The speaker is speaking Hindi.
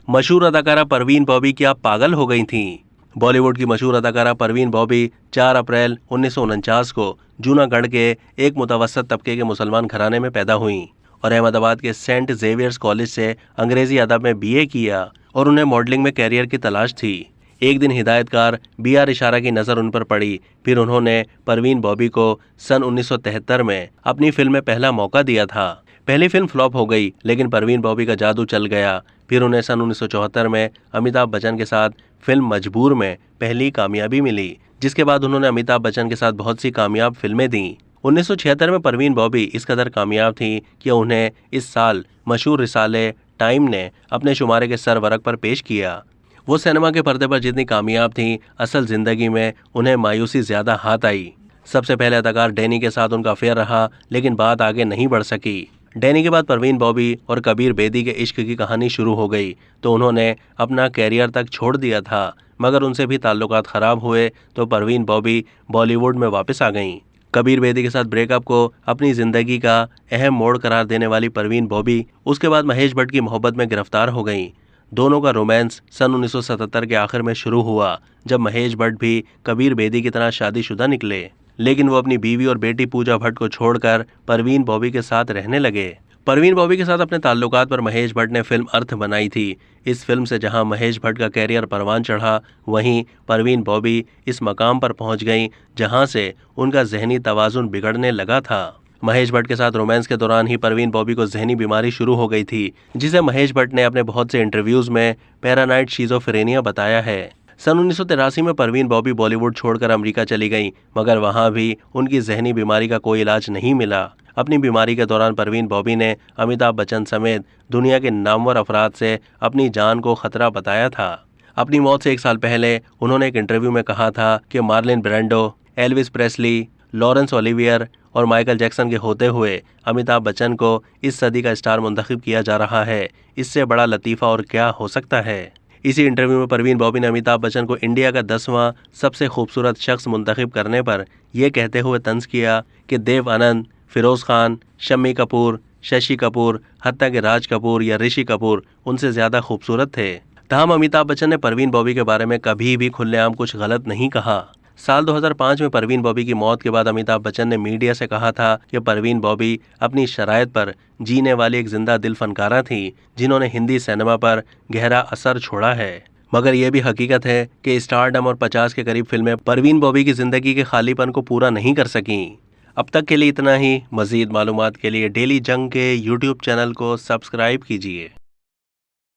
मशहूर अदाकारा परवीन बॉबी क्या पागल हो गई थीं? बॉलीवुड की मशहूर अदाकारा परवीन बॉबी 4 अप्रैल 1949 को जूनागढ़ के एक मुतवस्सत तबके के मुसलमान घराने में पैदा हुईं और अहमदाबाद के सेंट जेवियर्स कॉलेज से अंग्रेजी अदब में बीए किया और उन्हें मॉडलिंग में कैरियर की तलाश थी। एक दिन हिदायतकार बी.आर. इशारा की नज़र उन पर पड़ी। फिर उन्होंने परवीन बॉबी को सन 1973 में अपनी फिल्म में पहला मौका दिया था। पहली फिल्म फ्लॉप हो गई, लेकिन परवीन बॉबी का जादू चल गया। फिर उन्हें सन 1974 में अमिताभ बच्चन के साथ फिल्म मजबूर में पहली कामयाबी मिली, जिसके बाद उन्होंने अमिताभ बच्चन के साथ बहुत सी कामयाब फिल्में दी। 1976 में परवीन बॉबी इस कदर कामयाब थी कि उन्हें इस साल मशहूर रिसाले टाइम ने अपने शुमारे के सरवरक पर पेश किया। वो सिनेमा के पर्दे पर जितनी कामयाब थी, असल जिंदगी में उन्हें मायूसी ज्यादा हाथ आई। सबसे पहले अदाकार डैनी के साथ उनका अफेयर रहा, लेकिन बात आगे नहीं बढ़ सकी। डैनी के बाद परवीन बॉबी और कबीर बेदी के इश्क की कहानी शुरू हो गई तो उन्होंने अपना कैरियर तक छोड़ दिया था, मगर उनसे भी ताल्लुकात खराब हुए तो परवीन बॉबी बॉलीवुड में वापस आ गईं। कबीर बेदी के साथ ब्रेकअप को अपनी जिंदगी का अहम मोड़ करार देने वाली परवीन बॉबी उसके बाद महेश भट्ट की मोहब्बत में गिरफ्तार हो गईं। दोनों का रोमांस सन 1977 के आखिर में शुरू हुआ, जब महेश भट्ट भी कबीर बेदी की तरह शादीशुदा निकले, लेकिन वो अपनी बीवी और बेटी पूजा भट्ट को छोड़कर परवीन बॉबी के साथ रहने लगे। परवीन बॉबी के साथ अपने ताल्लुकात पर महेश भट्ट ने फिल्म अर्थ बनाई थी। इस फिल्म से जहां महेश भट्ट का कैरियर परवान चढ़ा, वहीं परवीन बॉबी इस मकाम पर पहुंच गईं जहां से उनका जहनी तवाजुन बिगड़ने लगा था। महेश भट्ट के साथ रोमांस के दौरान ही परवीन बॉबी को जहनी बीमारी शुरू हो गई थी, जिसे महेश भट्ट ने अपने बहुत से इंटरव्यूज में पैरानाइड शिज़ोफ्रेनिया बताया है। सन 1983 में परवीन बॉबी बॉलीवुड छोड़कर अमेरिका चली गईं, मगर वहां भी उनकी जहनी बीमारी का कोई इलाज नहीं मिला। अपनी बीमारी के दौरान परवीन बॉबी ने अमिताभ बच्चन समेत दुनिया के नामवर अफराद से अपनी जान को खतरा बताया था। अपनी मौत से 1 साल पहले उन्होंने एक इंटरव्यू में कहा था कि Marlon Brando, Elvis Presley, Laurence Olivier और माइकल जैक्सन के होते हुए अमिताभ बच्चन को इस सदी का स्टार मुंतखब किया जा रहा है। इससे बड़ा लतीफ़ा और क्या हो सकता है। इसी इंटरव्यू में परवीन बॉबी ने अमिताभ बच्चन को इंडिया का 10वां सबसे खूबसूरत शख्स मुंतखब करने पर यह कहते हुए तंज किया कि देव आनंद, फिरोज खान, शम्मी कपूर, शशि कपूर, हत्या के राज कपूर या ऋषि कपूर उनसे ज्यादा खूबसूरत थे। तमाम अमिताभ बच्चन ने परवीन बॉबी के बारे में कभी भी खुलेआम कुछ गलत नहीं कहा। साल 2005 में परवीन बॉबी की मौत के बाद अमिताभ बच्चन ने मीडिया से कहा था कि परवीन बॉबी अपनी शराइत पर जीने वाली एक जिंदा दिल फनकारा थी, जिन्होंने हिंदी सिनेमा पर गहरा असर छोड़ा है। मगर यह भी हकीकत है कि स्टारडम और 50 के करीब फिल्में परवीन बॉबी की जिंदगी के खालीपन को पूरा नहीं कर सकीं। अब तक के लिए इतना ही। मजीद मालूमात के लिए डेली जंग के यूट्यूब चैनल को सब्सक्राइब कीजिए।